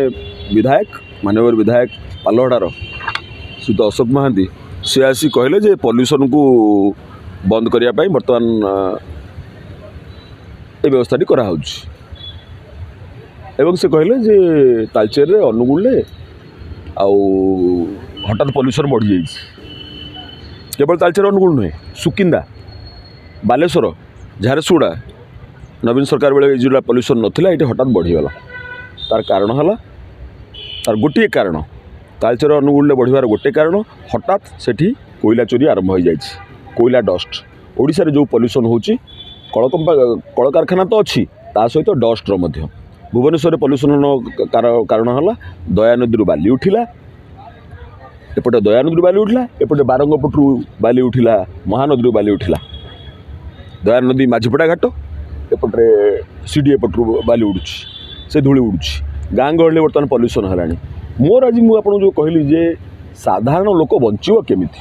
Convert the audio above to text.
विधायक माननीय विधायक पालहड़ार श्रीयुत अशोक महांती सी आसी कहले जे पॉल्यूशन को बंद करने बर्तमान ये व्यवस्था कराऊँच से कहले जे तालचेर अनुगुल हठात पॉल्यूशन बढ़ी जाइए केवल तालचेर अनुगुल नुहे सुकिंदा बालेश्वर झारसुगुड़ा नवीन सरकार बेले जो पॉल्यूशन नाला ये हठात बढ़ीगला तार कारण है तार गोटे कारण तालचेर अनुगुल बढ़िबार गोटे कारण हठात सेठी कोयला चोरी आरंभ हो जाए कोयला डस्ट ओडिशा रे जो पॉल्यूशन होची कल कारखाना तो अच्छी ता सहित डस्टर मध्य भुवनेश्वर पॉल्यूशन कारण है दया नदी बाली उठिला एपटे दया नदी बाली उठिला एपटे बारंगपटू बाली उठिला महानदी बाली उठिला दया नदी माझीपड़ा घाट एपटे सीडी एपटू बाली उड़ुची से धूली उड़ुची गाँ गहली बर्तमान पॉल्यूशन है मोर आज मुझे जो कहली जे साधारण लोक बंचो केमिति